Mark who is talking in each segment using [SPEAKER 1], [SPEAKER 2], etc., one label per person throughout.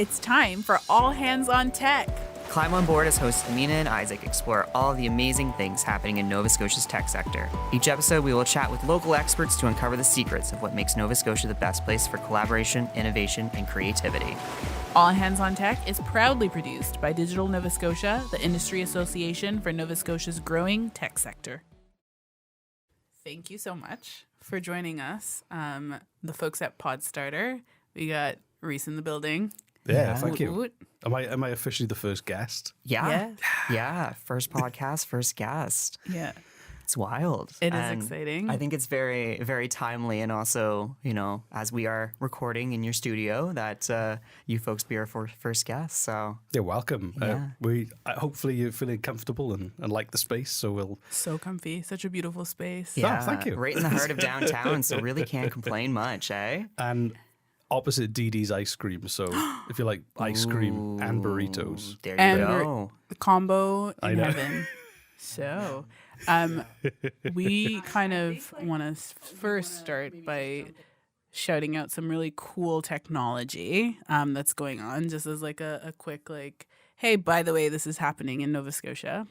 [SPEAKER 1] It's time for All Hands on Tech.
[SPEAKER 2] Climb on board as hosts Amina and Isaac explore all of the amazing things happening in Nova Scotia's tech sector. Each episode, we will chat with local experts to uncover the secrets of what makes Nova Scotia the best place for collaboration, innovation, and creativity.
[SPEAKER 1] All Hands on Tech is proudly produced by Digital Nova Scotia, the industry association for Nova Scotia's growing tech sector. Thank you so much for joining us, the folks at Podstarter. We got Reese in the building.
[SPEAKER 3] Yeah, thank
[SPEAKER 1] Woot
[SPEAKER 3] you.
[SPEAKER 1] woot.
[SPEAKER 3] Am I officially the first guest?
[SPEAKER 2] Yeah.
[SPEAKER 1] Yes.
[SPEAKER 2] Yeah. First podcast, first guest.
[SPEAKER 1] Yeah,
[SPEAKER 2] It's wild.
[SPEAKER 1] it is
[SPEAKER 2] And
[SPEAKER 1] exciting.
[SPEAKER 2] I think it's very, very timely. And also, you know, as we are recording in your studio, that you folks be our first guests. So,
[SPEAKER 3] You're welcome.
[SPEAKER 2] Yeah.
[SPEAKER 3] Hopefully you're feeling comfortable and like the space. So we'll.
[SPEAKER 1] So comfy, such a beautiful space.
[SPEAKER 2] yeah.
[SPEAKER 3] thank you.
[SPEAKER 2] Right in the heart of downtown. So, really can't complain much, eh?
[SPEAKER 3] And opposite Dee Dee's ice cream. So if you like ice cream and burritos,
[SPEAKER 2] There you
[SPEAKER 1] And
[SPEAKER 2] go.
[SPEAKER 1] the combo
[SPEAKER 3] I
[SPEAKER 1] in
[SPEAKER 3] know.
[SPEAKER 1] heaven. So, we kind of want to first start by shouting out some really cool technology that's going on, just as like a quick like, hey, by the way, this is happening in Nova Scotia.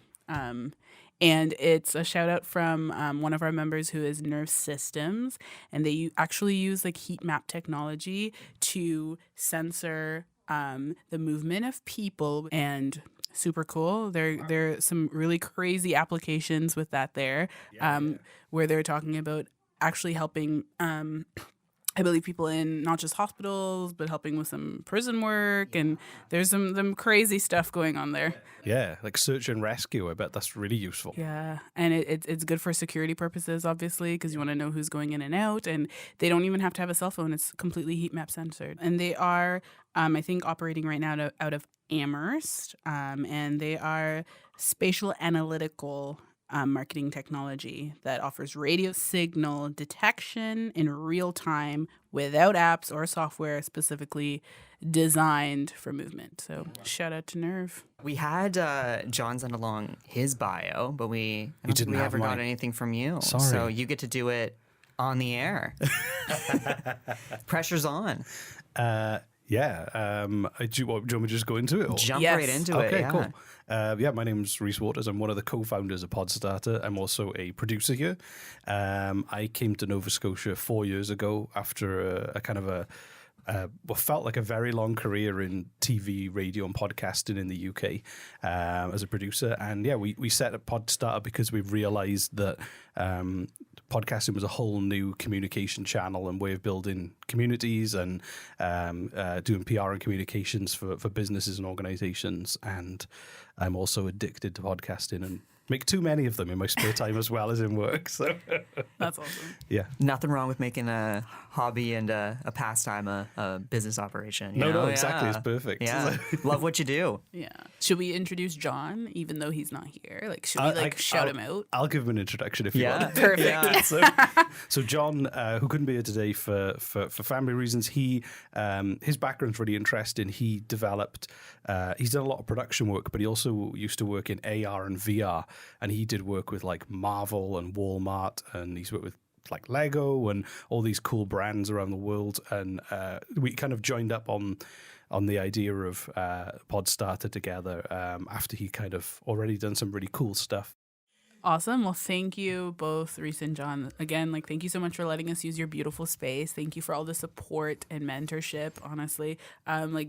[SPEAKER 1] And it's a shout out from one of our members who is Nerve Systems, and they actually use like heat map technology to sensor the movement of people, and super cool. There are some really crazy applications with that there, where they're talking about actually helping. I believe people in not just hospitals, but helping with some prison work, and there's some crazy stuff going on there.
[SPEAKER 3] yeah, like search and rescue. I bet that's really useful.
[SPEAKER 1] Yeah, and it's good for security purposes, obviously, because you want to know who's going in and out, and they don't even have to have a cell phone. It's completely heat map censored, and they are, I think, operating right now out of Amherst, and they are spatial analytical marketing technology that offers radio signal detection in real time without apps or software specifically designed for movement. So shout out to Nerve.
[SPEAKER 2] We had John send along his bio, but I don't think
[SPEAKER 3] didn't
[SPEAKER 2] we
[SPEAKER 3] have
[SPEAKER 2] ever got
[SPEAKER 3] mine.
[SPEAKER 2] anything from you.
[SPEAKER 3] Sorry.
[SPEAKER 2] So you get to do it on the air. Pressure's on.
[SPEAKER 3] Yeah. Do you want me to just go into it? Or?
[SPEAKER 2] Jump
[SPEAKER 1] Yes.
[SPEAKER 2] right into it.
[SPEAKER 3] Okay,
[SPEAKER 2] Yeah.
[SPEAKER 3] cool. My name's Reese Waters. I'm one of the co-founders of Podstarter. I'm also a producer here. I came to Nova Scotia 4 years ago after what felt like a very long career in TV, radio, and podcasting in the UK as a producer. And yeah, we set up Podstarter because we realized that podcasting was a whole new communication channel and way of building communities and doing PR and communications for businesses and organizations. And I'm also addicted to podcasting and make too many of them in my spare time as well as in work. So
[SPEAKER 1] That's awesome.
[SPEAKER 3] yeah.
[SPEAKER 2] Nothing wrong with making a hobby and a pastime a business operation. You
[SPEAKER 3] No,
[SPEAKER 2] know?
[SPEAKER 3] exactly.
[SPEAKER 2] Yeah.
[SPEAKER 3] It's perfect.
[SPEAKER 2] Yeah. Love what you do.
[SPEAKER 1] Yeah. Should we introduce John, even though he's not here? Like, should we shout him out?
[SPEAKER 3] I'll give him an introduction if you
[SPEAKER 2] Yeah.
[SPEAKER 3] want.
[SPEAKER 1] Perfect.
[SPEAKER 2] Yeah.
[SPEAKER 3] So John, who couldn't be here today for family reasons, his background's really interesting. He's done a lot of production work, but he also used to work in AR and VR, and he did work with like Marvel and Walmart, and he's worked with like Lego and all these cool brands around the world. And we kind of joined up on the idea of Podstarter together after he kind of already done some really cool stuff.
[SPEAKER 1] Awesome. Well, thank you both, Reese and John. Again, thank you so much for letting us use your beautiful space. Thank you for all the support and mentorship, honestly.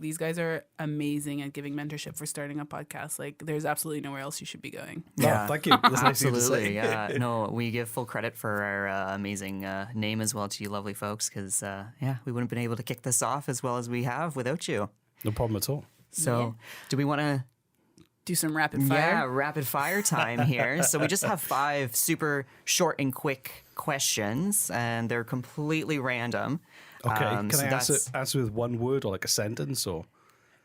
[SPEAKER 1] These guys are amazing at giving mentorship for starting a podcast. Like, there's absolutely nowhere else you should be going.
[SPEAKER 2] Yeah.
[SPEAKER 3] Oh, thank you. That's nice of you to say.
[SPEAKER 2] Absolutely. Yeah. No, we give full credit for our amazing name as well to you lovely folks because, we wouldn't have been able to kick this off as well as we have without you.
[SPEAKER 3] No problem at all.
[SPEAKER 2] So do we want to...
[SPEAKER 1] Do some rapid fire.
[SPEAKER 2] Yeah, rapid fire time here. So we just have 5 super short and quick questions, and they're completely random.
[SPEAKER 3] Okay. Can
[SPEAKER 2] so
[SPEAKER 3] I
[SPEAKER 2] that's-
[SPEAKER 3] answer with one word or like a sentence or?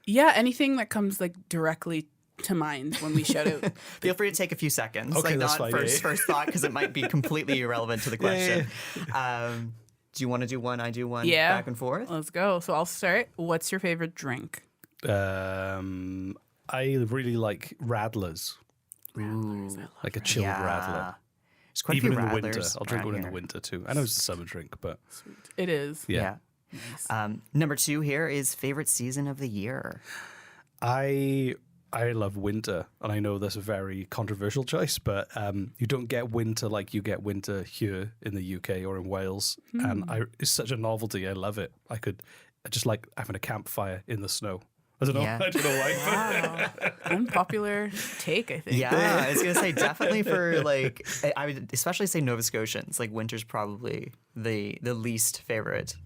[SPEAKER 1] Yeah, anything that comes directly to mind when we shout out.
[SPEAKER 2] Feel free to take a few seconds.
[SPEAKER 3] Okay,
[SPEAKER 2] like
[SPEAKER 3] that's
[SPEAKER 2] not
[SPEAKER 3] fine,
[SPEAKER 2] first thought because it might be completely irrelevant to the question. Do you want to do one? I do one.
[SPEAKER 1] Yeah.
[SPEAKER 2] Back and forth.
[SPEAKER 1] Let's go. So I'll start. What's your favorite drink?
[SPEAKER 3] I really like Radlers, like a chilled Radler.
[SPEAKER 2] There's quite
[SPEAKER 3] Even
[SPEAKER 2] a few
[SPEAKER 3] in the winter.
[SPEAKER 2] Radlers
[SPEAKER 3] I'll drink
[SPEAKER 2] around
[SPEAKER 3] one in the
[SPEAKER 2] here.
[SPEAKER 3] winter too. I know it's a summer drink, but
[SPEAKER 1] It is.
[SPEAKER 3] yeah.
[SPEAKER 2] Number 2 here is favorite season of the year.
[SPEAKER 3] I love winter, and I know that's a very controversial choice, but you don't get winter like you get winter here in the UK or in Wales, and it's such a novelty. I love it. I just like having a campfire in the snow. I don't know.
[SPEAKER 2] Yeah.
[SPEAKER 3] I don't know why.
[SPEAKER 1] Wow. Unpopular take, I think.
[SPEAKER 2] Yeah, I was gonna say definitely for like I would especially say Nova Scotians. Like winter's probably the least favorite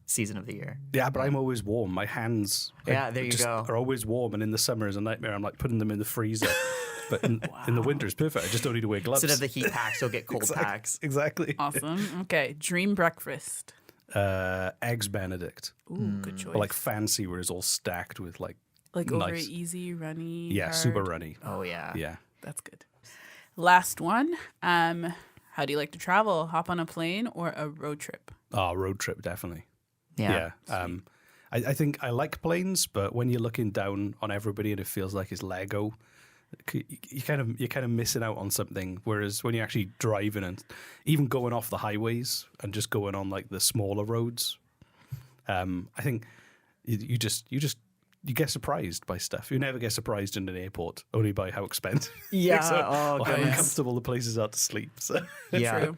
[SPEAKER 2] season of the year.
[SPEAKER 3] Yeah, but I'm always warm. My hands,
[SPEAKER 2] Yeah, there you
[SPEAKER 3] just
[SPEAKER 2] go.
[SPEAKER 3] are always warm, and in the summer is a nightmare. I'm like putting them in the freezer, but in the winter it's perfect. I just don't need to wear gloves.
[SPEAKER 2] Instead of the heat packs, you'll get cold packs.
[SPEAKER 3] Exactly.
[SPEAKER 1] Awesome. Okay. Dream breakfast.
[SPEAKER 3] Eggs Benedict,
[SPEAKER 1] Ooh, good choice.
[SPEAKER 3] but like fancy, where it's all stacked with like
[SPEAKER 1] over
[SPEAKER 3] nice.
[SPEAKER 1] easy, runny.
[SPEAKER 3] Yeah,
[SPEAKER 1] hard.
[SPEAKER 3] super runny.
[SPEAKER 2] Oh yeah.
[SPEAKER 3] Yeah.
[SPEAKER 1] That's good. Last one. How do you like to travel? Hop on a plane or a road trip?
[SPEAKER 3] Oh, road trip, definitely.
[SPEAKER 2] Yeah.
[SPEAKER 3] Yeah. I think I like planes, but when you're looking down on everybody and it feels like it's Lego, you're kind of missing out on something. Whereas when you're actually driving and even going off the highways and just going on like the smaller roads, I think you get surprised by stuff. You never get surprised in an airport, only by how expensive.
[SPEAKER 2] Yeah.
[SPEAKER 3] or how
[SPEAKER 2] goodness.
[SPEAKER 3] uncomfortable the places are to sleep. So.
[SPEAKER 2] Yeah.
[SPEAKER 1] True.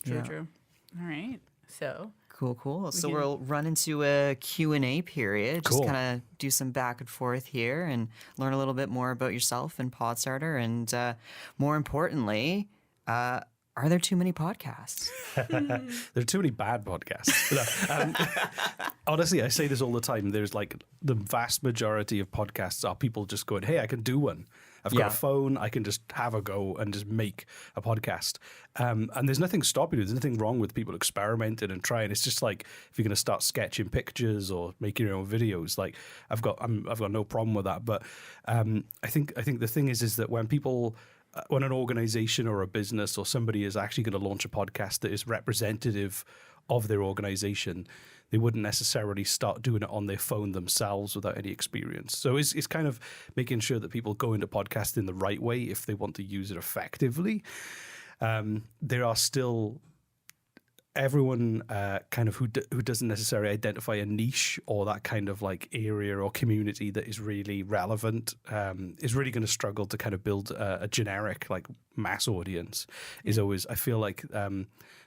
[SPEAKER 2] Yeah.
[SPEAKER 1] True. All right. So
[SPEAKER 2] Cool. So
[SPEAKER 1] can-
[SPEAKER 2] we'll run into a Q&A period. Just
[SPEAKER 3] Cool.
[SPEAKER 2] kind of do some back and forth here and learn a little bit more about yourself and Podstarter. And more importantly, are there too many podcasts?
[SPEAKER 3] There are too many bad podcasts. No, honestly, I say this all the time. There's like the vast majority of podcasts are people just going, hey, I can do one. I've got
[SPEAKER 2] Yeah.
[SPEAKER 3] a phone. I can just have a go and just make a podcast. And there's nothing stopping you. There's nothing wrong with people experimenting and trying. It's just like if you're going to start sketching pictures or making your own videos, like I've got no problem with that. But I think the thing is that when people when an organization or a business or somebody is actually going to launch a podcast that is representative of their organization, they wouldn't necessarily start doing it on their phone themselves without any experience. So it's kind of making sure that people go into podcasting the right way if they want to use it effectively. There are still everyone kind of who doesn't necessarily identify a niche or that kind of like area or community that is really relevant is really going to struggle to kind of build a generic like mass audience. Is always, I feel like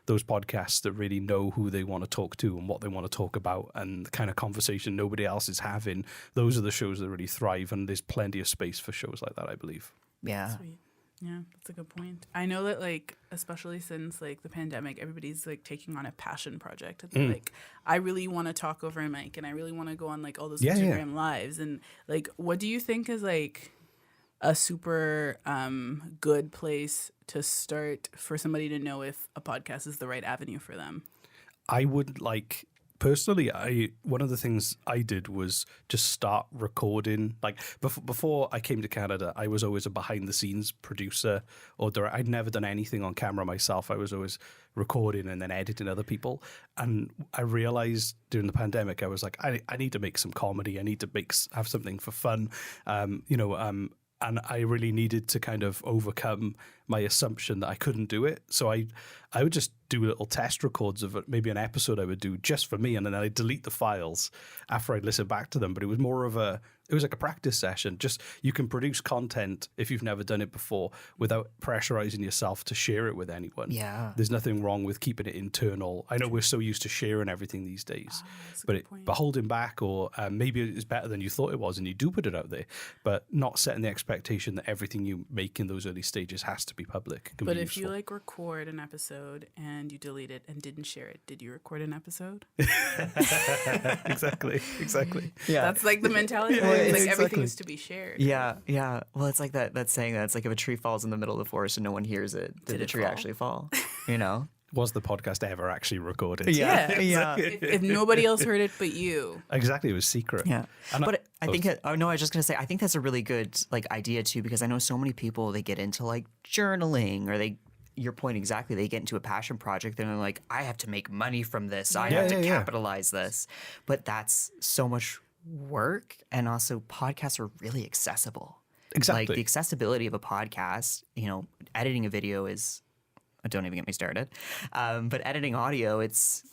[SPEAKER 3] those podcasts that really know who they want to talk to and what they want to talk about and the kind of conversation nobody else is having, those are the shows that really thrive, and there's plenty of space for shows like that, I believe.
[SPEAKER 2] Yeah.
[SPEAKER 1] sweet. Yeah, that's a good point. I know that like especially since like the pandemic, everybody's like taking on a passion project. They're like, I really want to talk over a mic and I really want to go on like all those
[SPEAKER 3] Yeah, yeah.
[SPEAKER 1] Instagram lives. And like, what do you think is like a super good place to start for somebody to know if a podcast is the right avenue for them?
[SPEAKER 3] I would like personally, one of the things I did was just start recording. Like before I came to Canada, I was always a behind the scenes producer or director. I'd never done anything on camera myself. I was always recording and then editing other people. And I realized during the pandemic, I was like, I need to make some comedy. I need to have something for fun. And I really needed to kind of overcome my assumption that I couldn't do it. So I would just do little test records of maybe an episode I would do just for me, and then I'd delete the files after I'd listen back to them. But it was more of it was like a practice session. Just you can produce content if you've never done it before without pressurizing yourself to share it with anyone.
[SPEAKER 2] Yeah.
[SPEAKER 3] There's nothing wrong with keeping it internal. I know we're so used to sharing everything these days,
[SPEAKER 1] that's a
[SPEAKER 3] but
[SPEAKER 1] good point.
[SPEAKER 3] but holding back, or maybe it's better than you thought it was, and you do put it out there, but not setting the expectation that everything you make in those early stages has to be public. Can
[SPEAKER 1] But
[SPEAKER 3] be
[SPEAKER 1] if you
[SPEAKER 3] useful.
[SPEAKER 1] like record an episode and you delete it and didn't share it, did you record an episode?
[SPEAKER 3] exactly.
[SPEAKER 2] Yeah.
[SPEAKER 1] That's like the mentality.
[SPEAKER 3] Yeah,
[SPEAKER 1] It's like
[SPEAKER 3] exactly.
[SPEAKER 1] everything is to be shared.
[SPEAKER 2] Yeah. Well, it's like that saying that it's like if a tree falls in the middle of the forest and no one hears it, did the
[SPEAKER 1] it
[SPEAKER 2] tree
[SPEAKER 1] fall?
[SPEAKER 2] actually fall? You know?
[SPEAKER 3] Was the podcast ever actually recorded?
[SPEAKER 1] Yeah.
[SPEAKER 2] Yeah.
[SPEAKER 1] If nobody else heard it but you.
[SPEAKER 3] Exactly. It was secret.
[SPEAKER 2] Yeah,
[SPEAKER 3] And
[SPEAKER 2] but I think I was just gonna say I think that's a really good like idea too, because I know so many people, they get into like journaling, or your point exactly, they get into a passion project and they're like, I have to make money from this, I have to
[SPEAKER 3] Yeah.
[SPEAKER 2] capitalize this, but that's so much work. And also podcasts are really accessible.
[SPEAKER 3] Exactly.
[SPEAKER 2] Like the accessibility of a podcast, editing a video is, don't even get me started. But editing audio, it's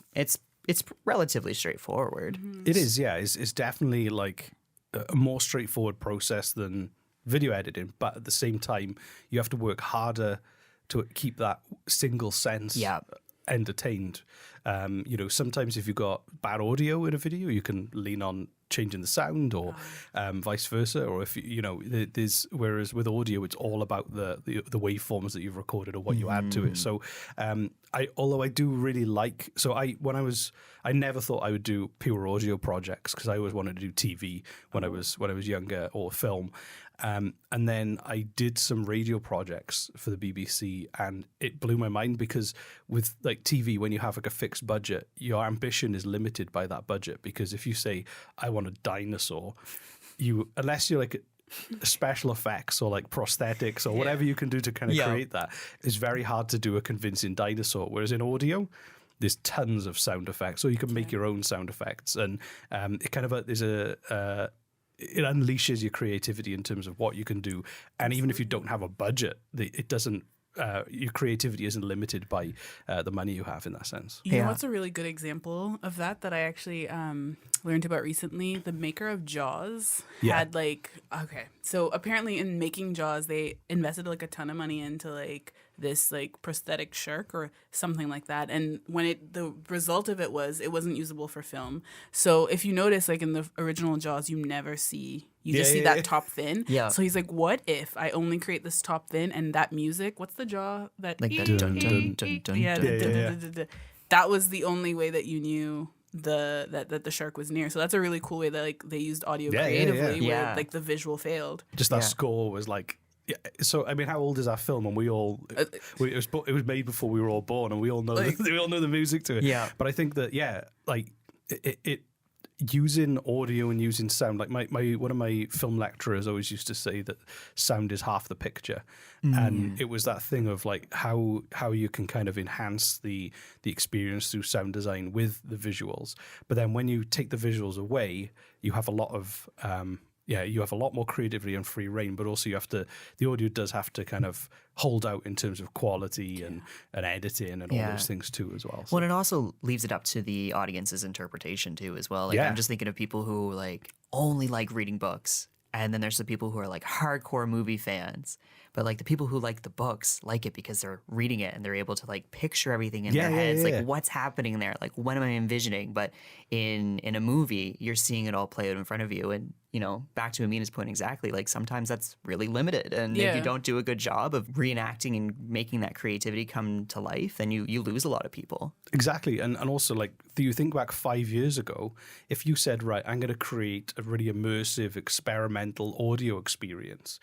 [SPEAKER 2] it's relatively straightforward.
[SPEAKER 3] It is, yeah. It's definitely like a more straightforward process than video editing, but at the same time, you have to work harder to keep that single sense entertained. Sometimes if you've got bad audio in a video, you can lean on changing the sound or vice versa. Or if there's whereas with audio, it's all about the waveforms that you've recorded or what you add to it. So although I do really like, I never thought I would do pure audio projects because I always wanted to do TV when I was younger or film. And then I did some radio projects for the BBC, and it blew my mind because with like TV, when you have like a fixed budget, your ambition is limited by that budget. Because if you say, I want a dinosaur, unless you're like special effects or like prosthetics or whatever you can do to kind of create that, it's very hard to do a convincing dinosaur. Whereas in audio, there's tons of sound effects, so you can make your own sound effects, and it kind of it unleashes your creativity in terms of what you can do. And even if you don't have a budget, it doesn't. Your creativity isn't limited by the money you have in that sense.
[SPEAKER 1] You know what's a really good example of that I actually learned about recently? The maker of Jaws had so apparently in making Jaws, they invested like a ton of money into like this like prosthetic shark or something like that. And when the result of it wasn't usable for film. So if you notice, like in the original Jaws, you never see, just see that top fin.
[SPEAKER 2] Yeah.
[SPEAKER 1] So he's like, what if I only create this top fin and that music, what's the jaw? That
[SPEAKER 2] Like that dun dun dun dun.
[SPEAKER 1] That was the only way that you knew that the shark was near. So that's a really cool way that like they used audio creatively where like the visual failed.
[SPEAKER 3] Just that score was like. Yeah, so I mean, how old is that film? And it was made before we were all born, and we all know we all know the music to it.
[SPEAKER 2] Yeah,
[SPEAKER 3] but I think that it using audio and using sound, like one of my film lecturers always used to say that sound is half the picture, and it was that thing of like how you can kind of enhance the experience through sound design with the visuals, but then when you take the visuals away, you have a lot of you have a lot more creativity and free reign, but also the audio does have to kind of hold out in terms of quality and editing and all those things too as well. So.
[SPEAKER 2] Well, it also leaves it up to the audience's interpretation too as well. Like I'm just thinking of people who like only like reading books, and then there's the people who are like hardcore movie fans. But like the people who like the books like it because they're reading it and they're able to like picture everything in their heads. Like what's happening there? Like what am I envisioning? But in a movie, you're seeing it all play out in front of you. And, back to Amina's point exactly, like sometimes that's really limited. And if you don't do a good job of reenacting and making that creativity come to life, then you lose a lot of people.
[SPEAKER 3] Exactly. And also like, do you think back 5 years ago, if you said, right, I'm going to create a really immersive experimental audio experience,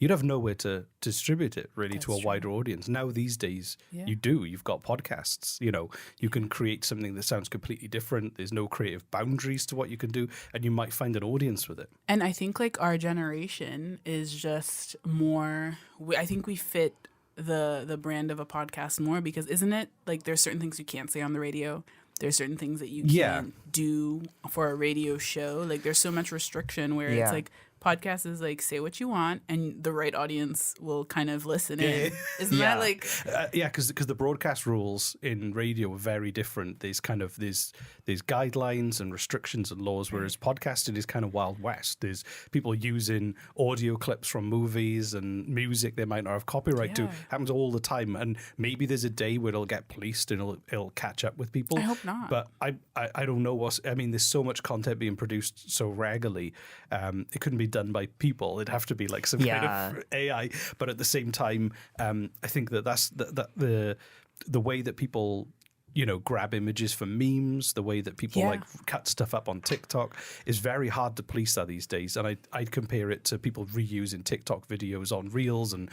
[SPEAKER 3] you'd have nowhere to distribute it really to a wider audience. Now these days, you've got podcasts, you can create something that sounds completely different. There's no creative boundaries to what you can do, and you might find an audience with it.
[SPEAKER 1] And I think like our generation is just more, I think we fit the brand of a podcast more because isn't it like there's certain things you can't say on the radio. There's certain things that you can't do for a radio show. Like there's so much restriction where it's like, podcast is like say what you want and the right audience will kind of listen in. Isn't that like
[SPEAKER 3] because the broadcast rules in radio are very different. There's guidelines and restrictions and laws, whereas podcasting is kind of Wild West. There's people using audio clips from movies and music they might not have copyright to. Happens all the time, and maybe there's a day where it'll get policed and it'll catch up with people.
[SPEAKER 1] I hope not,
[SPEAKER 3] but I don't know there's so much content being produced so regularly, it couldn't be done by people. It'd have to be like some kind of AI. But at the same time, I think that's the way that people grab images for memes, the way that people like cut stuff up on TikTok is very hard to police that these days. And I'd compare it to people reusing TikTok videos on Reels and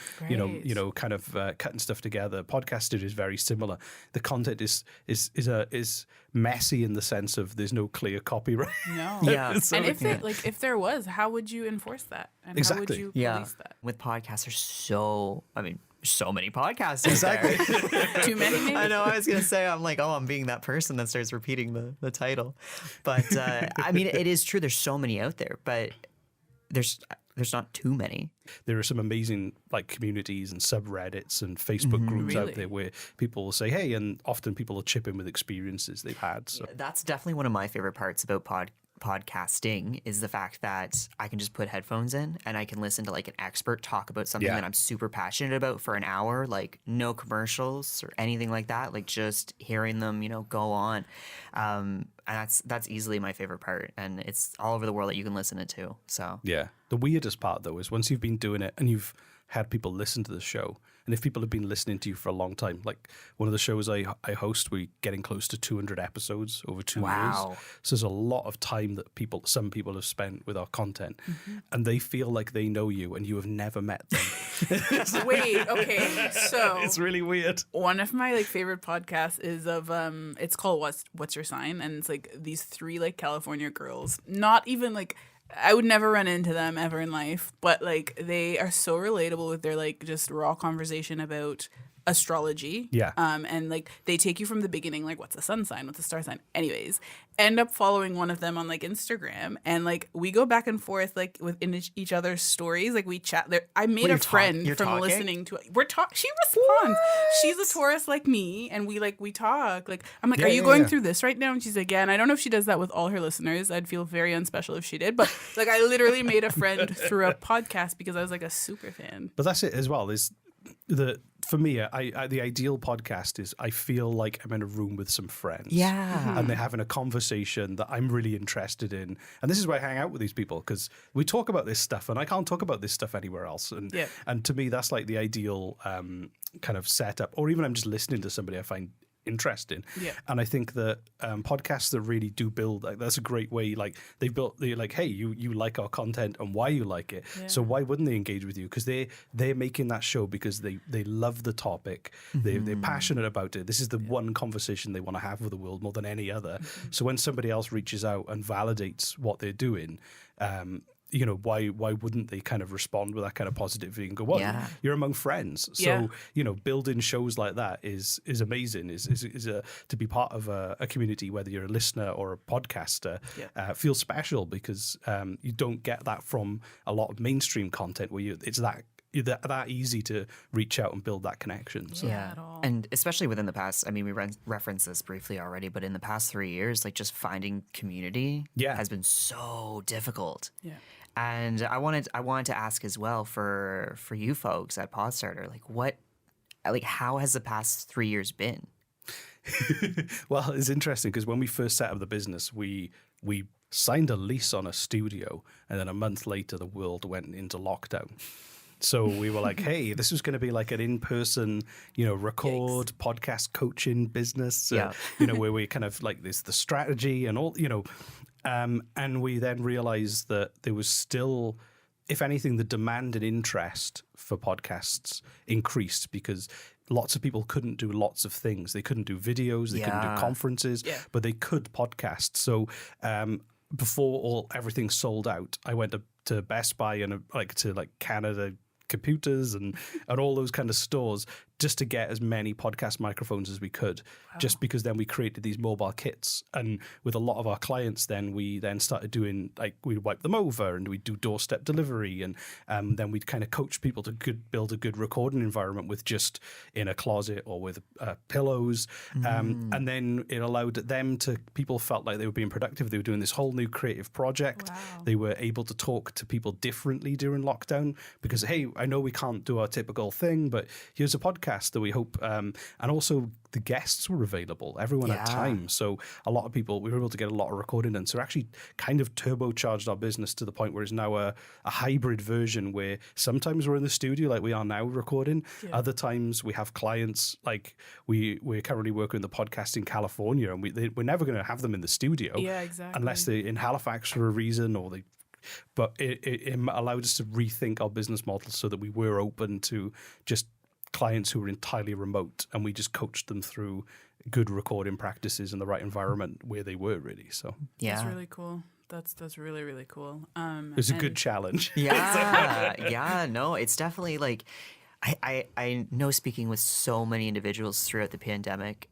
[SPEAKER 3] kind of cutting stuff together. Podcasting is very similar. The content is messy in the sense of there's no clear copyright.
[SPEAKER 1] No.
[SPEAKER 3] So,
[SPEAKER 1] and if there was, how would you enforce that? And how would you police that?
[SPEAKER 2] With podcasts, there's so many podcasts. Exactly.
[SPEAKER 1] Too many, maybe?
[SPEAKER 2] I know. I was going to say, I'm like, I'm being that person that starts repeating the title. But, I mean, it is true. There's so many out there. But there's not too many.
[SPEAKER 3] There are some amazing like communities and subreddits and Facebook groups out
[SPEAKER 1] Really?
[SPEAKER 3] there where people will say, hey, and often people will chip in with experiences they've had. So
[SPEAKER 2] That's definitely one of my favorite parts about podcasting is the fact that I can just put headphones in and I can listen to like an expert talk about something
[SPEAKER 3] Yeah.
[SPEAKER 2] that I'm super passionate about for an hour, like no commercials or anything like that, like just hearing them, go on. And that's easily my favorite part, and it's all over the world that you can listen it to. So
[SPEAKER 3] yeah. The weirdest part, though, is once you've been doing it and you've had people listen to the show, and if people have been listening to you for a long time, like one of the shows I host, we're getting close to 200 episodes over 2
[SPEAKER 2] Wow.
[SPEAKER 3] years. So there's a lot of time that some people have spent with our content, and they feel like they know you and you have never met them.
[SPEAKER 1] Wait, okay. So
[SPEAKER 3] It's really weird.
[SPEAKER 1] one of my like favorite podcasts is of it's called What's Your Sign, and it's like these three like California girls. Not even like I would never run into them ever in life, but like they are so relatable with their like just raw conversation about astrology.
[SPEAKER 3] Yeah.
[SPEAKER 1] And like they take you from the beginning, like what's the sun sign, what's the star sign. Anyways, end up following one of them on like Instagram, and like we go back and forth like within each other's stories. Like we chat there. I made
[SPEAKER 2] you're
[SPEAKER 1] a friend
[SPEAKER 2] you're
[SPEAKER 1] from
[SPEAKER 2] talking?
[SPEAKER 1] listening to she responds. She's a Taurus like me, and we talk. Like I'm like,
[SPEAKER 3] Yeah,
[SPEAKER 1] are you
[SPEAKER 3] yeah,
[SPEAKER 1] going
[SPEAKER 3] yeah.
[SPEAKER 1] through this right now? And she's like, yeah. And I don't know if she does that with all her listeners. I'd feel very unspecial if she did. But like I literally made a friend through a podcast because I was like a super fan.
[SPEAKER 3] But that's it as well. Is for me, I the ideal podcast is I feel like I'm in a room with some friends.
[SPEAKER 2] Yeah.
[SPEAKER 3] And they're having a conversation that I'm really interested in. And this is why I hang out with these people, because we talk about this stuff and I can't talk about this stuff anywhere else. And
[SPEAKER 1] Yeah.
[SPEAKER 3] and to me, that's like the ideal kind of setup. Or even I'm just listening to somebody I find interesting.
[SPEAKER 1] Yeah.
[SPEAKER 3] And I think that podcasts that really do build, like, that's a great way. Like they're like, hey, you like our content and why you like it.
[SPEAKER 1] Yeah.
[SPEAKER 3] So why wouldn't they engage with you? Because they're making that show because they love the topic. They're passionate about it. This is the one conversation they want to have with the world more than any other. So when somebody else reaches out and validates what they're doing, why wouldn't they kind of respond with that kind of positivity and go, well,
[SPEAKER 2] Yeah.
[SPEAKER 3] you're among friends. So,
[SPEAKER 1] Yeah.
[SPEAKER 3] Building shows like that is amazing, is to be part of a community, whether you're a listener or a podcaster, feels special because you don't get that from a lot of mainstream content where it's that easy to reach out and build that connection. So
[SPEAKER 1] Yeah. At all.
[SPEAKER 2] And especially within the past, I mean, we referenced this briefly already, but in the past 3 years, like just finding community has been so difficult.
[SPEAKER 1] Yeah.
[SPEAKER 2] And I wanted to ask as well for you folks at Podstarter, how has the past 3 years been?
[SPEAKER 3] Well, it's interesting because when we first set up the business, we signed a lease on a studio, and then a month later, the world went into lockdown. So we were like, hey, this is going to be like an in-person, record podcast coaching business,
[SPEAKER 2] Yeah.
[SPEAKER 3] where we kind of like this, the strategy and all, and we then realized that there was still, if anything, the demand and interest for podcasts increased because lots of people couldn't do lots of things. They couldn't do videos, they couldn't do conferences, but they could podcast. So before everything sold out, I went to Best Buy and to Canada Computers and all those kind of stores just to get as many podcast microphones as we could, just because then we created these mobile kits. And with a lot of our clients, then we started doing, we'd wipe them over and we'd do doorstep delivery. And then we'd kind of coach people to build a good recording environment with just in a closet or with pillows. And then it allowed them people felt like they were being productive. They were doing this whole new creative project.
[SPEAKER 1] Wow.
[SPEAKER 3] They were able to talk to people differently during lockdown because, hey, I know we can't do our typical thing, but here's a podcast that we hope, and also the guests were available. Everyone had time. So a lot of people, we were able to get a lot of recording done. So it actually kind of turbocharged our business to the point where it's now a hybrid version where sometimes we're in the studio like we are now recording. Yeah. Other times we have clients, like we're currently working in the podcast in California, and we're never going to have them in the studio.
[SPEAKER 1] Yeah, exactly.
[SPEAKER 3] Unless they're in Halifax for a reason or they... But it allowed us to rethink our business model so that we were open to just clients who were entirely remote, and we just coached them through good recording practices and the right environment where they were really. So
[SPEAKER 1] That's really cool. That's really, really cool.
[SPEAKER 3] It was a good challenge.
[SPEAKER 2] Yeah. No, it's definitely like, I know speaking with so many individuals throughout the pandemic,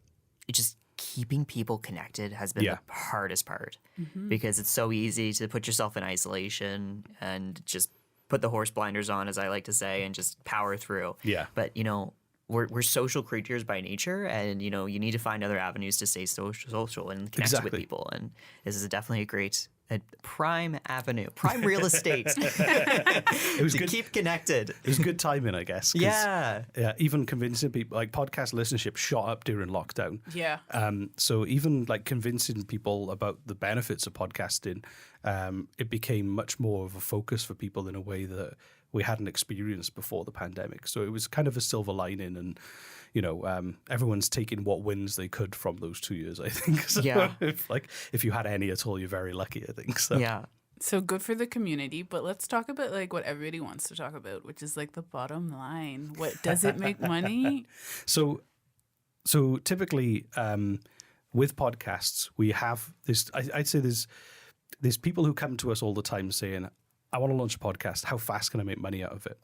[SPEAKER 2] it just keeping people connected has been
[SPEAKER 3] Yeah.
[SPEAKER 2] the hardest part because it's so easy to put yourself in isolation and just put the horse blinders on, as I like to say, and just power through.
[SPEAKER 3] Yeah.
[SPEAKER 2] But, we're social creatures by nature, and, you need to find other avenues to stay social and connect with
[SPEAKER 3] Exactly.
[SPEAKER 2] people. And this is definitely a prime avenue, prime real estate
[SPEAKER 3] It was
[SPEAKER 2] to
[SPEAKER 3] good.
[SPEAKER 2] keep connected.
[SPEAKER 3] It was good timing, I guess. 'cause,
[SPEAKER 2] Yeah.
[SPEAKER 3] Yeah. Even convincing people, like podcast listenership shot up during lockdown.
[SPEAKER 1] Yeah.
[SPEAKER 3] So even like convincing people about the benefits of podcasting, it became much more of a focus for people in a way that we hadn't experienced before the pandemic. So it was kind of a silver lining, and everyone's taking what wins they could from those 2 years, I think. So
[SPEAKER 2] Yeah.
[SPEAKER 3] if you had any at all, you're very lucky, I think. So
[SPEAKER 2] Yeah.
[SPEAKER 1] So good for the community, but let's talk about like what everybody wants to talk about, which is like the bottom line. What does it make money?
[SPEAKER 3] So typically with podcasts, we have this. I'd say there's people who come to us all the time saying, I want to launch a podcast. How fast can I make money out of it?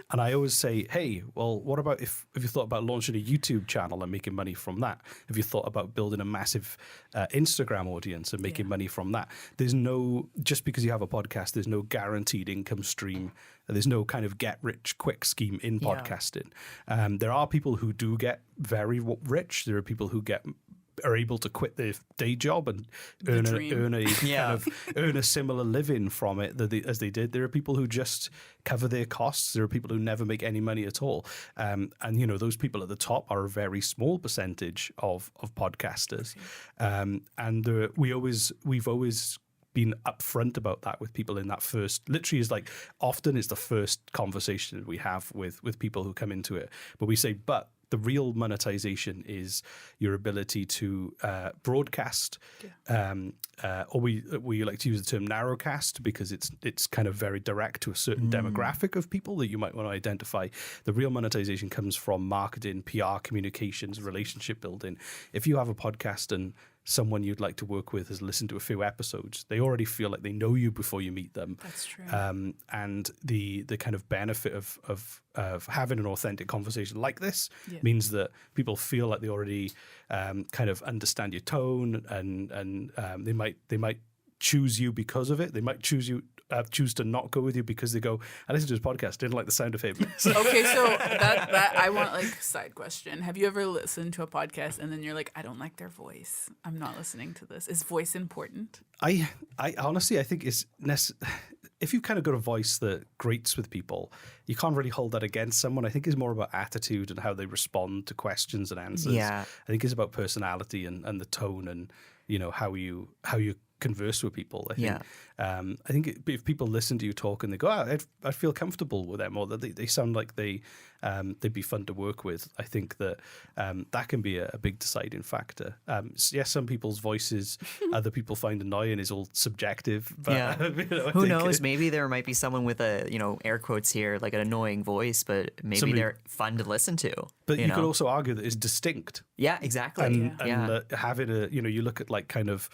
[SPEAKER 3] And I always say, hey, well, what about if you thought about launching a YouTube channel and making money from that? Have you thought about building a massive Instagram audience and making money from that? There's no, just because you have a podcast, there's no guaranteed income stream. There's no kind of get rich quick scheme in podcasting. There are people who do get very rich. There are people who are able to quit their day job and earn a similar living from it as they did. There are people who just cover their costs. There are people who never make any money at all. And those people at the top are a very small percentage of podcasters. We've always been upfront about that with people in that first, literally is like often it's the first conversation we have with people who come into it. But we say, but the real monetization is your ability to broadcast, or we like to use the term narrowcast because it's kind of very direct to a certain demographic of people that you might want to identify. The real monetization comes from marketing, PR, communications, relationship building. If you have a podcast and someone you'd like to work with has listened to a few episodes, they already feel like they know you before you meet them.
[SPEAKER 1] That's true.
[SPEAKER 3] And the kind of benefit of having an authentic conversation like this means that people feel like they already kind of understand your tone, and they might choose you because of it. They might choose to not go with you because they go, I listened to his podcast, didn't like the sound of him.
[SPEAKER 1] Okay, so that I want like side question. Have you ever listened to a podcast and then you're like, I don't like their voice. I'm not listening to this. Is voice important?
[SPEAKER 3] I honestly, I think it's if you've kind of got a voice that grates with people, you can't really hold that against someone. I think it's more about attitude and how they respond to questions and answers.
[SPEAKER 2] Yeah. I
[SPEAKER 3] think it's about personality and the tone and how you converse with people. I think if people listen to you talk and they go, I feel comfortable with them, or that they sound like they'd be fun to work with, I think that that can be a big deciding factor. Yes, some people's voices other people find annoying is all subjective. But,
[SPEAKER 2] who knows? Maybe there might be someone with a air quotes here, like an annoying voice, but maybe they're fun to listen to.
[SPEAKER 3] But you could also argue that it's distinct.
[SPEAKER 2] Yeah, exactly.
[SPEAKER 3] And having you look at like kind of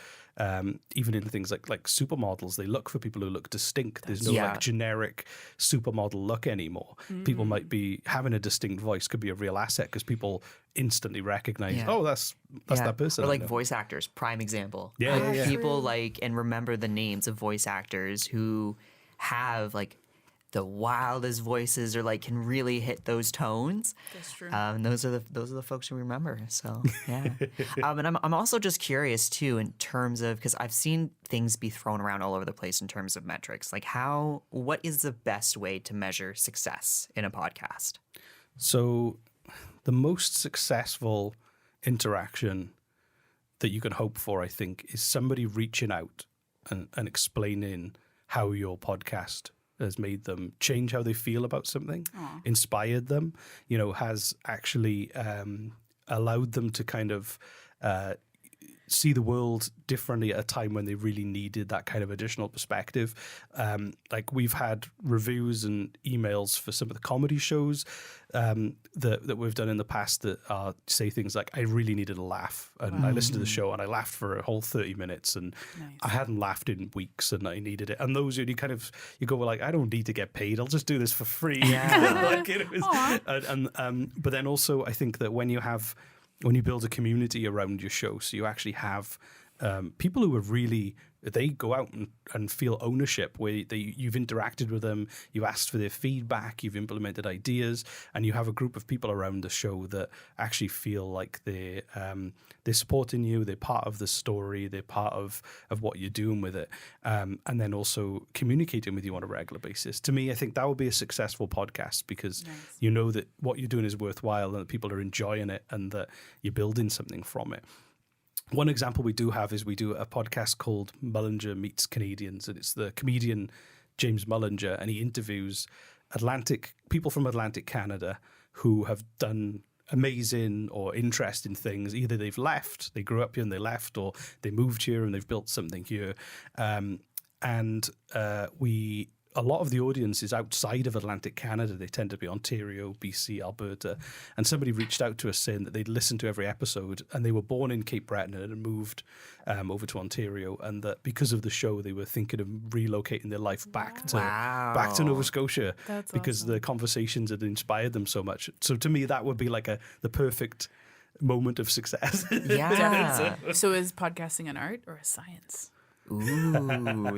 [SPEAKER 3] even in things like supermodels, they look for people who look distinct. There's no like generic supermodel look anymore. People might be having a distinct voice could be a real asset because people instantly recognize, that's that person.
[SPEAKER 2] Or like voice actors, prime example.
[SPEAKER 3] Yeah.
[SPEAKER 2] People like and remember the names of voice actors who have like the wildest voices or like can really hit those tones.
[SPEAKER 1] That's true.
[SPEAKER 2] Those are the folks who remember. So yeah. And I'm also just curious too in terms of, because I've seen things be thrown around all over the place in terms of metrics. Like what is the best way to measure success in a podcast?
[SPEAKER 3] So the most successful interaction that you can hope for, I think, is somebody reaching out and explaining how your podcast has made them change how they feel about something, inspired them, has actually allowed them to kind of see the world differently at a time when they really needed that kind of additional perspective. Like we've had reviews and emails for some of the comedy shows that we've done in the past that say things like, I really needed a laugh and I listened to the show and I laughed for a whole 30 minutes and I hadn't laughed in weeks and I needed it. And those you go like, I don't need to get paid. I'll just do this for free. But then also I think that when you have when you build a community around your show, so you actually have people who are really, they go out and feel ownership, where you've interacted with them, you asked for their feedback, you've implemented ideas, and you have a group of people around the show that actually feel like they're supporting you, they're part of the story, they're part of what you're doing with it, and then also communicating with you on a regular basis. To me, I think that would be a successful podcast, because you know that what you're doing is worthwhile and that people are enjoying it and that you're building something from it. One example we do have is we do a podcast called Mullinger Meets Canadians, and it's the comedian James Mullinger, and he interviews people from Atlantic Canada who have done amazing or interesting things. Either they've left, they grew up here and they left, or they moved here and they've built something here. A lot of the audience is outside of Atlantic Canada. They tend to be Ontario, BC, Alberta. And somebody reached out to us saying that they'd listened to every episode, and they were born in Cape Breton and had moved over to Ontario, and that because of the show, they were thinking of relocating their life back to Nova Scotia.
[SPEAKER 1] That's
[SPEAKER 3] because
[SPEAKER 1] awesome.
[SPEAKER 3] the conversations had inspired them so much. So to me, that would be like the perfect moment of success.
[SPEAKER 2] Yeah.
[SPEAKER 1] So is podcasting an art or a science?
[SPEAKER 2] Ooh,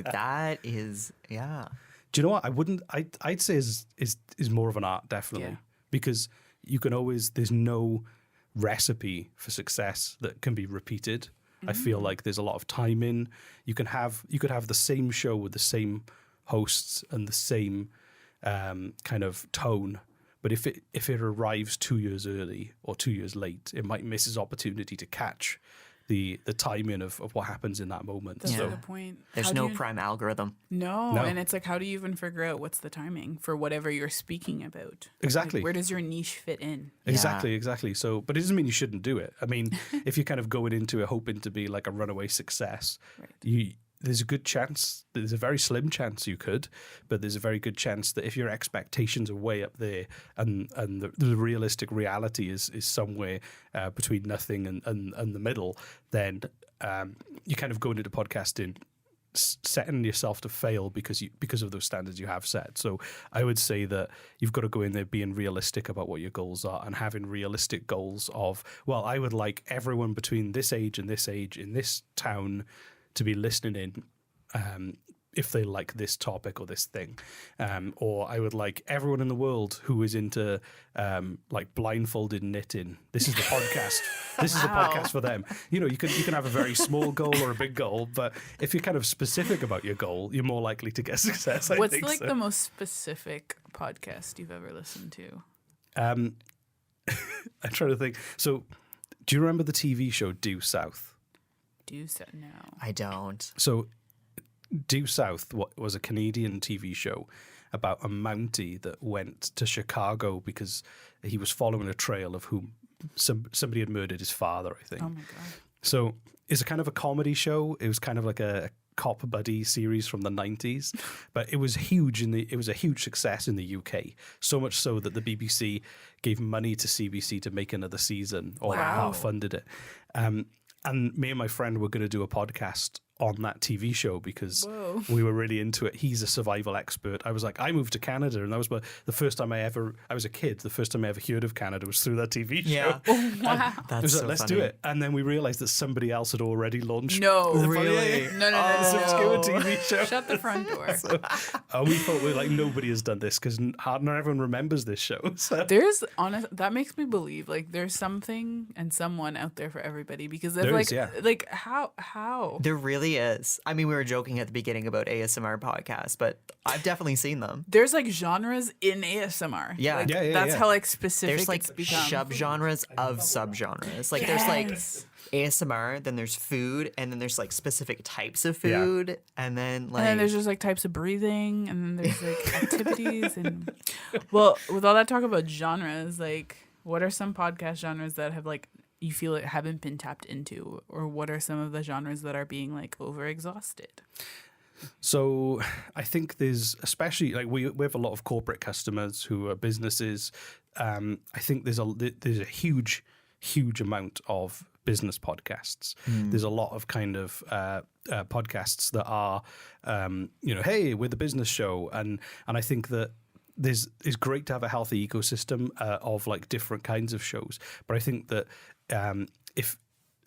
[SPEAKER 2] that is, yeah.
[SPEAKER 3] Do you know what? I'd say is more of an art, definitely.
[SPEAKER 1] Yeah.
[SPEAKER 3] Because you can always, there's no recipe for success that can be repeated. I feel like there's a lot of timing. You could have the same show with the same hosts and the same kind of tone, but if it arrives 2 years early or 2 years late, it might miss its opportunity to catch the timing of what happens in that moment.
[SPEAKER 1] That's
[SPEAKER 3] So
[SPEAKER 1] a good point.
[SPEAKER 2] There's
[SPEAKER 1] How do
[SPEAKER 2] no
[SPEAKER 1] you-
[SPEAKER 2] prime algorithm.
[SPEAKER 1] No,
[SPEAKER 3] No.
[SPEAKER 1] and it's like, how do you even figure out what's the timing for whatever you're speaking about?
[SPEAKER 3] Exactly.
[SPEAKER 1] Like, where does your niche fit in?
[SPEAKER 3] Exactly. So, but it doesn't mean you shouldn't do it. I mean, if you're kind of going into it hoping to be like a runaway success,
[SPEAKER 1] Right.
[SPEAKER 3] there's a good chance, there's a very slim chance you could, but there's a very good chance that if your expectations are way up there and the realistic reality is somewhere between nothing and the middle, then you kind of going into podcasting setting yourself to fail because of those standards you have set. So I would say that you've got to go in there being realistic about what your goals are and having realistic goals of, well, I would like everyone between this age and this age in this town to be listening in if they like this topic or this thing. Or I would like everyone in the world who is into like blindfolded knitting. This is the podcast. This is the podcast for them. You know, you can have a very small goal or a big goal, but if you're kind of specific about your goal, you're more likely to get success.
[SPEAKER 1] What's
[SPEAKER 3] I think
[SPEAKER 1] like
[SPEAKER 3] so.
[SPEAKER 1] the most specific podcast you've ever listened to?
[SPEAKER 3] I'm trying to think. So, do you remember the TV show Due South?
[SPEAKER 1] Due South? No.
[SPEAKER 2] I don't.
[SPEAKER 3] So, Due South was a Canadian TV show about a Mountie that went to Chicago because he was following a trail of whom somebody had murdered his father, I think.
[SPEAKER 1] Oh my god.
[SPEAKER 3] So it's a kind of a comedy show. It was kind of like a cop buddy series from the 90s, but it was huge it was a huge success in the UK. So much so that the BBC gave money to CBC to make another season, or
[SPEAKER 1] Wow.
[SPEAKER 3] funded it. And me and my friend were going to do a podcast on that TV show because
[SPEAKER 1] Whoa.
[SPEAKER 3] we were really into it. He's a survival expert. I was like, I moved to Canada, and that was the first time I was a kid. The first time I ever heard of Canada was through that TV show.
[SPEAKER 2] Yeah.
[SPEAKER 1] Wow.
[SPEAKER 3] It
[SPEAKER 2] That's
[SPEAKER 3] was like,
[SPEAKER 2] so
[SPEAKER 3] let's
[SPEAKER 2] funny.
[SPEAKER 3] do it. And then we realized that somebody else had already launched.
[SPEAKER 1] No.
[SPEAKER 3] the-
[SPEAKER 2] Really?
[SPEAKER 3] Yeah.
[SPEAKER 1] No, no, no,
[SPEAKER 3] It's
[SPEAKER 1] no,
[SPEAKER 3] an obscure
[SPEAKER 1] no.
[SPEAKER 3] TV show.
[SPEAKER 1] Shut the front door.
[SPEAKER 3] And we thought we were like, nobody has done this because not everyone remembers this show. So.
[SPEAKER 1] That makes me believe like there's something and someone out there for everybody, because if
[SPEAKER 3] There
[SPEAKER 1] like
[SPEAKER 3] is, yeah.
[SPEAKER 1] like how
[SPEAKER 2] There really is. I mean, we were joking at the beginning about ASMR podcasts, but I've definitely seen them.
[SPEAKER 1] there's like genres in ASMR.
[SPEAKER 2] Yeah.
[SPEAKER 1] Like,
[SPEAKER 3] Yeah, yeah,
[SPEAKER 1] that's
[SPEAKER 3] yeah.
[SPEAKER 1] how like specific
[SPEAKER 2] There's like
[SPEAKER 1] it's become.
[SPEAKER 2] subgenres of subgenres. Like there's
[SPEAKER 1] Yes.
[SPEAKER 2] like ASMR, then there's food, and then there's like specific types of
[SPEAKER 3] Yeah.
[SPEAKER 2] food, and then like
[SPEAKER 1] And then there's just like types of breathing, and then there's like activities, and well, with all that talk about genres, like what are some podcast genres that have like you feel it haven't been tapped into, or what are some of the genres that are being like over exhausted?
[SPEAKER 3] So I think there's, especially like we have a lot of corporate customers who are businesses. I think there's a huge amount of business podcasts. There's a lot of kind of podcasts that are, hey, we're the business show, and I think that it's great to have a healthy ecosystem of like different kinds of shows. But I think that if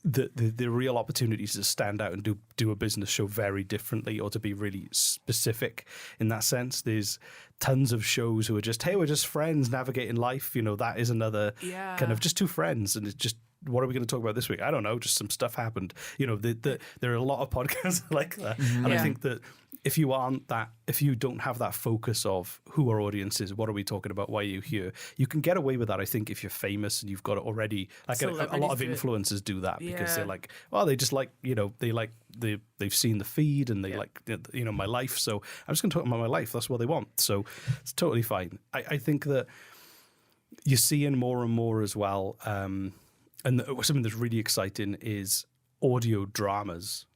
[SPEAKER 3] the real opportunities to stand out and do a business show very differently, or to be really specific in that sense. There's tons of shows who are just, hey, we're just friends navigating life. You know, that is another kind of just two friends, and it's just, what are we going to talk about this week? I don't know, just some stuff happened. You know, there are a lot of podcasts like that, and I think that if you don't have that focus of who our audience is, what are we talking about, why are you here, you can get away with that. I think if you're famous and you've got it already, like a lot of influencers do that because they're like, well, they just like, you know, they've seen the feed and they like, you know, my life. So I'm just going to talk about my life. That's what they want. So it's totally fine. I think that you're seeing more and more as well. And something that's really exciting is audio dramas.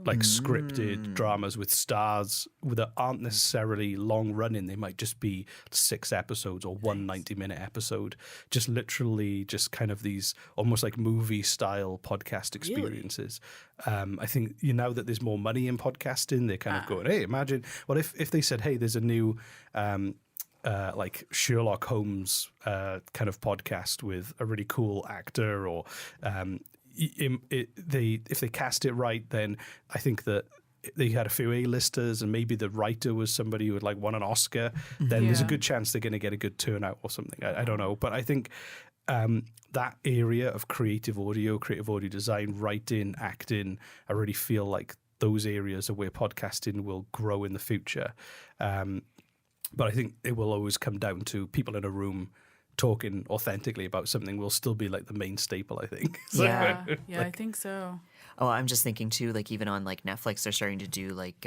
[SPEAKER 3] Like scripted dramas with stars that aren't necessarily long running. They might just be 6 episodes or one 90-minute episode. Just literally just kind of these almost like movie style podcast experiences. Really? I think now that there's more money in podcasting, they're kind of going, hey, imagine, well, if they said, hey, there's a new like Sherlock Holmes kind of podcast with a really cool actor, or if they cast it right, then I think that they had a few A-listers and maybe the writer was somebody who had like won an Oscar, then there's a good chance they're going to get a good turnout or something. I don't know. But I think that area of creative audio design, writing, acting, I really feel like those areas are where podcasting will grow in the future. But I think it will always come down to people in a room talking authentically about something will still be like the main staple, I think. So,
[SPEAKER 2] Yeah.
[SPEAKER 1] I think so.
[SPEAKER 2] Oh, I'm just thinking too, like even on like Netflix, they're starting to do like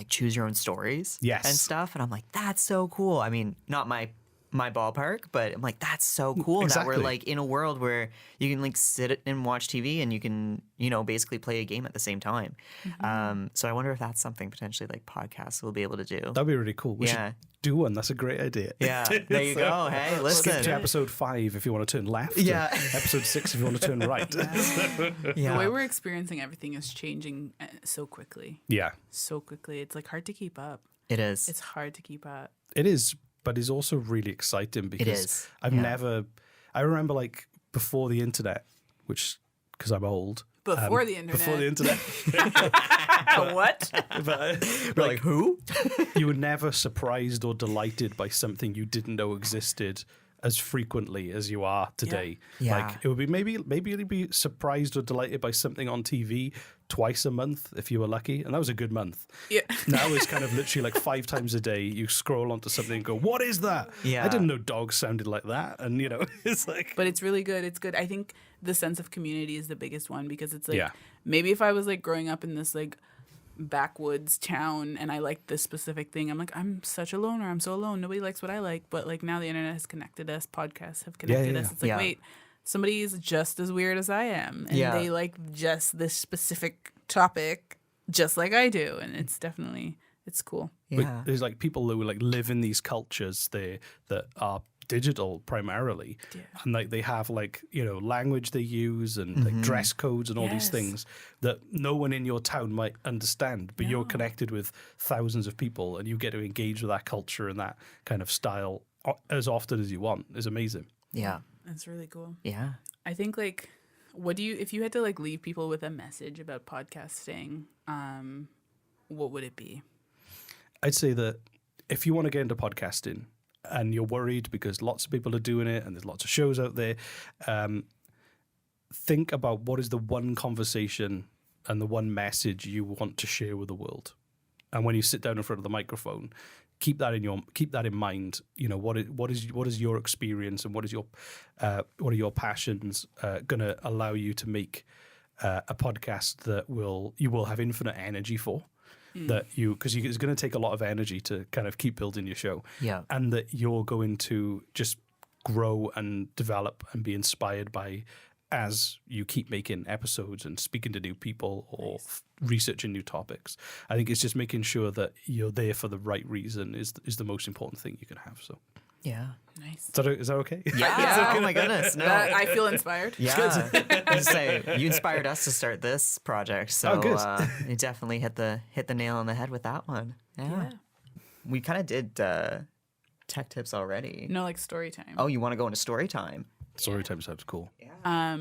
[SPEAKER 2] choose your own stories and stuff. And I'm like, that's so cool. I mean, not my ballpark, but I'm like, that's so cool that we're like in a world where you can like sit and watch TV and you can, you know, basically play a game at the same time. So I wonder if that's something potentially like podcasts will be able to do.
[SPEAKER 3] That'd be really cool. We should do one. That's a great idea.
[SPEAKER 2] Yeah, there you go. Hey, listen.
[SPEAKER 3] Skip to episode 5 if you want to turn left.
[SPEAKER 2] Yeah.
[SPEAKER 3] Episode 6 if you want to turn right.
[SPEAKER 1] The way we're experiencing everything is changing so quickly.
[SPEAKER 3] Yeah.
[SPEAKER 1] So quickly. It's like hard to keep up.
[SPEAKER 2] It is.
[SPEAKER 1] It's hard to keep up.
[SPEAKER 3] It is, but it's also really exciting because I remember like before the internet, which, because I'm old.
[SPEAKER 1] Before the internet.
[SPEAKER 3] Before the internet.
[SPEAKER 1] What?
[SPEAKER 3] But,
[SPEAKER 2] like who?
[SPEAKER 3] You were never surprised or delighted by something you didn't know existed as frequently as you are today.
[SPEAKER 2] Yeah.
[SPEAKER 3] Like it would be maybe you'd be surprised or delighted by something on TV twice a month if you were lucky, and that was a good month.
[SPEAKER 1] Yeah.
[SPEAKER 3] Now it's kind of literally like 5 times a day you scroll onto something and go, what is that?
[SPEAKER 2] Yeah.
[SPEAKER 3] I didn't know dogs sounded like that. And you know, it's like,
[SPEAKER 1] But it's really good. It's good. I think the sense of community is the biggest one, because it's like maybe if I was like growing up in this like backwoods town and I liked this specific thing, I'm like, I'm such a loner. I'm so alone. Nobody likes what I like. But like now the internet has connected us. Podcasts have connected us. It's like, wait, somebody is just as weird as I am, and they like just this specific topic just like I do, and it's definitely, it's cool.
[SPEAKER 3] but there's like people who like live in these cultures there that are digital primarily, and like they have like, you know, language they use and like dress codes and all these things that no one in your town might understand, but you're connected with thousands of people and you get to engage with that culture and that kind of style as often as you want. Is amazing.
[SPEAKER 2] Yeah.
[SPEAKER 1] That's really cool.
[SPEAKER 2] Yeah.
[SPEAKER 1] I think like, if you had to like leave people with a message about podcasting, what would it be?
[SPEAKER 3] I'd say that if you want to get into podcasting and you're worried because lots of people are doing it and there's lots of shows out there, think about what is the one conversation and the one message you want to share with the world. And when you sit down in front of the microphone, keep that in mind. You know, what is your experience and what are your passions going to allow you to make a podcast that you will have infinite energy for. Because it's going to take a lot of energy to kind of keep building your show, and that you're going to just grow and develop and be inspired by as you keep making episodes and speaking to new people or researching new topics. I think it's just making sure that you're there for the right reason is the most important thing you can have. So.
[SPEAKER 2] Yeah.
[SPEAKER 1] Nice.
[SPEAKER 3] Is that okay?
[SPEAKER 2] Yeah. Oh my goodness. No.
[SPEAKER 1] I feel inspired.
[SPEAKER 2] Yeah. You inspired us to start this project, so you definitely hit the nail on the head with that one. Yeah. We kind of did tech tips already.
[SPEAKER 1] No, like story time.
[SPEAKER 2] Oh, you want to go into story time?
[SPEAKER 3] Story time sounds cool.
[SPEAKER 1] I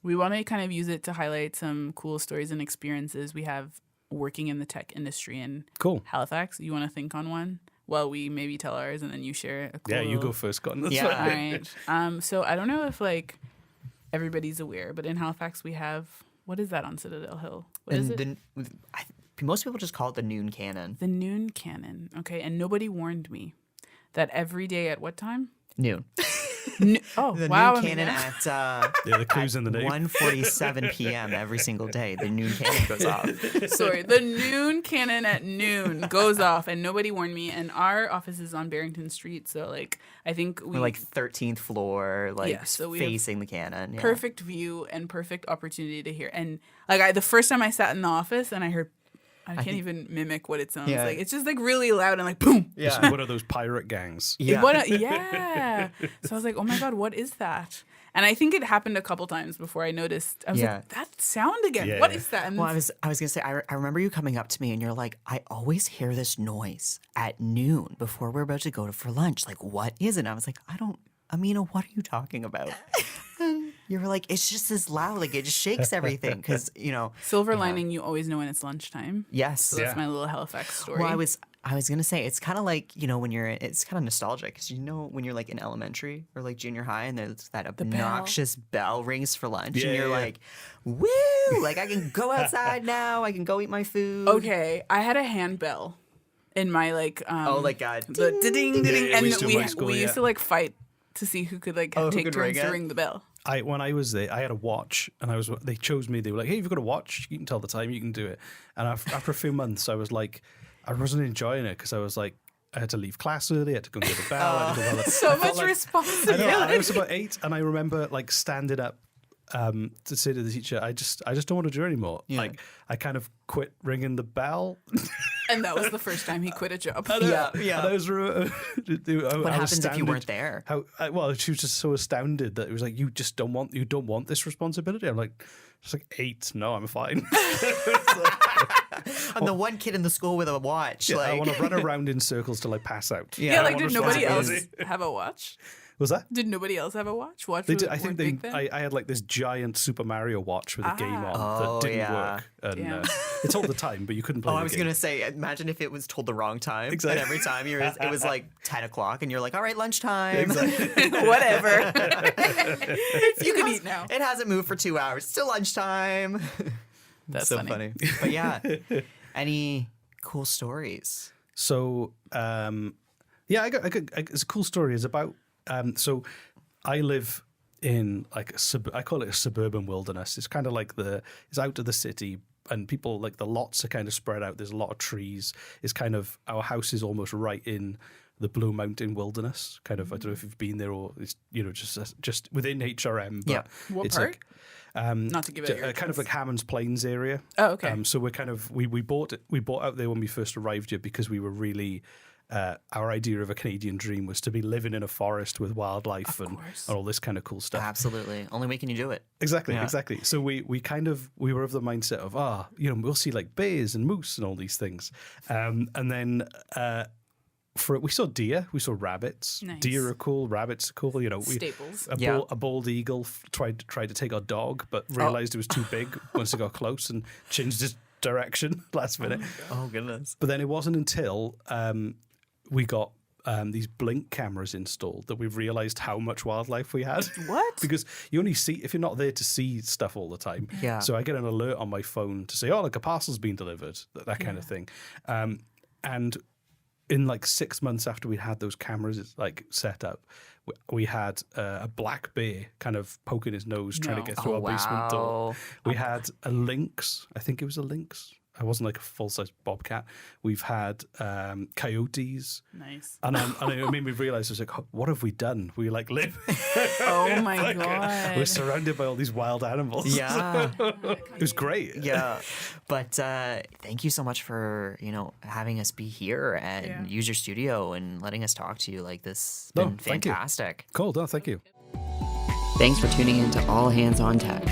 [SPEAKER 1] we want to kind of use it to highlight some cool stories and experiences we have working in the tech industry in
[SPEAKER 3] Cool.
[SPEAKER 1] Halifax. You want to think on one? Well, we maybe tell ours and then you share a cool
[SPEAKER 3] Yeah, you go first, Cotton. That's
[SPEAKER 2] Yeah.
[SPEAKER 1] All
[SPEAKER 3] fine.
[SPEAKER 1] right. So I don't know if like everybody's aware, but in Halifax we have, what is that on Citadel Hill? What is it?
[SPEAKER 2] Most people just call it the noon cannon.
[SPEAKER 1] The noon cannon. Okay. And nobody warned me that every day at what time?
[SPEAKER 2] Noon.
[SPEAKER 1] Oh,
[SPEAKER 2] The
[SPEAKER 1] wow.
[SPEAKER 2] noon cannon at
[SPEAKER 3] Yeah, the clue's in the name.
[SPEAKER 2] 1:47 p.m. every single day. The noon cannon goes off.
[SPEAKER 1] Sorry, the noon cannon at noon goes off, and nobody warned me. And our office is on Barrington Street, so like I think we
[SPEAKER 2] We're like 13th floor, like
[SPEAKER 1] Yeah, so we have
[SPEAKER 2] facing the cannon. Yeah.
[SPEAKER 1] perfect view and perfect opportunity to hear. And like the first time I sat in the office and I heard, I can't even mimic what it sounds
[SPEAKER 2] Yeah.
[SPEAKER 1] like. It's just like really loud and like boom.
[SPEAKER 3] It's
[SPEAKER 2] Yeah.
[SPEAKER 3] one of those pirate gangs.
[SPEAKER 2] Yeah.
[SPEAKER 1] Yeah. So I was like, oh my God, what is that? And I think it happened a couple times before I noticed. I was
[SPEAKER 2] Yeah.
[SPEAKER 1] like, that sound again.
[SPEAKER 3] Yeah.
[SPEAKER 1] What is that? And
[SPEAKER 2] Well, I was gonna say, I remember you coming up to me and you're like, I always hear this noise at noon before we're about to go for lunch. Like, what is it? And I was like, Amina, what are you talking about? And you were like, it's just this loud, like it just shakes everything because
[SPEAKER 1] silver lining, you always know when it's lunchtime.
[SPEAKER 2] Yes.
[SPEAKER 1] So that's
[SPEAKER 3] Yeah.
[SPEAKER 1] my little Halifax story.
[SPEAKER 2] Well, I was gonna say it's kind of like when it's kind of nostalgic because when you're like in elementary or like junior high and there's that obnoxious bell rings for lunch
[SPEAKER 3] Yeah,
[SPEAKER 2] and you're
[SPEAKER 3] yeah.
[SPEAKER 2] like, woo, like I can go outside now, I can go eat my food.
[SPEAKER 1] Okay, I had a handbell in my like the ding ding ding,
[SPEAKER 3] yeah,
[SPEAKER 1] and
[SPEAKER 3] we used to in my school,
[SPEAKER 1] we
[SPEAKER 3] yeah.
[SPEAKER 1] used to like fight to see who could like
[SPEAKER 2] who
[SPEAKER 1] take
[SPEAKER 2] could
[SPEAKER 1] turns
[SPEAKER 2] ring
[SPEAKER 1] to
[SPEAKER 2] it?
[SPEAKER 1] ring the bell.
[SPEAKER 3] When I was there, I had a watch, and they chose me. They were like, "Hey, you've got a watch. You can tell the time. You can do it." And after a few months, I was like, I wasn't enjoying it because I was like, I had to leave class early. I had to go and get the bell. I had to go blah, blah.
[SPEAKER 1] So
[SPEAKER 3] I felt
[SPEAKER 1] much
[SPEAKER 3] like-
[SPEAKER 1] responsibility.
[SPEAKER 3] I know. I was about 8, and I remember like standing up to say to the teacher, I just don't want to do it anymore.
[SPEAKER 2] Yeah.
[SPEAKER 3] Like I kind of quit ringing the bell.
[SPEAKER 1] And that was the first time he quit a job.
[SPEAKER 2] Yeah.
[SPEAKER 3] And I was,
[SPEAKER 2] What happens if you weren't there?
[SPEAKER 3] Well, she was just so astounded that it was like, you don't want this responsibility. I'm like, just like 8. No, I'm fine.
[SPEAKER 2] I'm the one kid in the school with a watch.
[SPEAKER 3] Yeah, I
[SPEAKER 2] like,
[SPEAKER 3] want to run around in circles till I pass out.
[SPEAKER 2] Yeah.
[SPEAKER 1] Yeah,
[SPEAKER 3] I
[SPEAKER 1] like
[SPEAKER 3] want
[SPEAKER 1] did nobody else
[SPEAKER 3] responsibility.
[SPEAKER 1] have a watch?
[SPEAKER 3] Was that?
[SPEAKER 1] Did nobody else have a watch? Watch
[SPEAKER 3] They
[SPEAKER 1] was,
[SPEAKER 3] did, I think
[SPEAKER 1] weren't
[SPEAKER 3] they.
[SPEAKER 1] big then?
[SPEAKER 3] I had like this giant Super Mario watch with a game on
[SPEAKER 2] Oh,
[SPEAKER 3] that didn't
[SPEAKER 2] yeah.
[SPEAKER 3] work, and
[SPEAKER 1] Damn.
[SPEAKER 3] it told the time, but you couldn't play.
[SPEAKER 2] Oh,
[SPEAKER 3] the
[SPEAKER 2] I was
[SPEAKER 3] game.
[SPEAKER 2] gonna say, imagine if it was told the wrong time.
[SPEAKER 3] Exactly.
[SPEAKER 2] And every time it was like 10 o'clock, and you're like, all right, lunchtime.
[SPEAKER 1] Whatever. You can eat now.
[SPEAKER 2] It hasn't moved for 2 hours. Still lunchtime.
[SPEAKER 1] That's
[SPEAKER 2] so
[SPEAKER 1] funny.
[SPEAKER 2] But yeah, any cool stories?
[SPEAKER 3] So, yeah, it's a cool story. It's about so I live in like I call it a suburban wilderness. It's kind of like it's out of the city, and people like the lots are kind of spread out. There's a lot of trees. It's kind of our house is almost right in the Blue Mountain Wilderness. Kind of I don't know if you've been there or it's just within HRM. But
[SPEAKER 2] Yeah.
[SPEAKER 1] What
[SPEAKER 3] it's
[SPEAKER 1] part?
[SPEAKER 3] like
[SPEAKER 1] Not to give it your
[SPEAKER 3] kind of like Hammond's Plains area.
[SPEAKER 1] Oh, okay.
[SPEAKER 3] So we're kind of we bought out there when we first arrived here because we were really our idea of a Canadian dream was to be living in a forest with wildlife and all this kind of cool stuff.
[SPEAKER 2] Absolutely. Only way can you do it.
[SPEAKER 3] Exactly,
[SPEAKER 2] Yeah.
[SPEAKER 3] exactly. So we were of the mindset of we'll see like bears and moose and all these things, and then. We saw deer, we saw rabbits.
[SPEAKER 1] Nice.
[SPEAKER 3] Deer are cool, rabbits are cool.
[SPEAKER 1] Staples.
[SPEAKER 3] A bald eagle tried to take our dog, but realized it was too big once it got close and changed its direction last minute.
[SPEAKER 2] Oh, goodness.
[SPEAKER 3] But then it wasn't until we got these Blink cameras installed that we realized how much wildlife we had.
[SPEAKER 1] What?
[SPEAKER 3] Because you only see, if you're not there to see stuff all the time.
[SPEAKER 2] Yeah.
[SPEAKER 3] So I get an alert on my phone to say, oh, like a parcel's been delivered, that kind of thing. And in like 6 months after we had those cameras like set up, we had a black bear kind of poking his nose trying to get through
[SPEAKER 2] Oh,
[SPEAKER 3] our basement door.
[SPEAKER 2] wow.
[SPEAKER 3] We had a lynx. I think it was a lynx. I wasn't like a full-size bobcat. We've had coyotes.
[SPEAKER 1] Nice.
[SPEAKER 3] And it made me realize, I was like, what have we done? We like live.
[SPEAKER 1] Oh my God.
[SPEAKER 3] We're surrounded by all these wild animals.
[SPEAKER 2] Yeah.
[SPEAKER 3] It was great.
[SPEAKER 2] Yeah. But thank you so much for, having us be here and use your studio and letting us talk to you. Like, this has been
[SPEAKER 3] thank you.
[SPEAKER 2] fantastic.
[SPEAKER 3] Cool. No, thank you.
[SPEAKER 2] Thanks for tuning in to All Hands on Tech.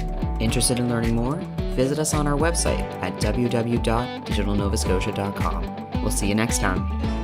[SPEAKER 2] Interested in learning more? Visit us on our website at www.digitalnovascotia.com. We'll see you next time.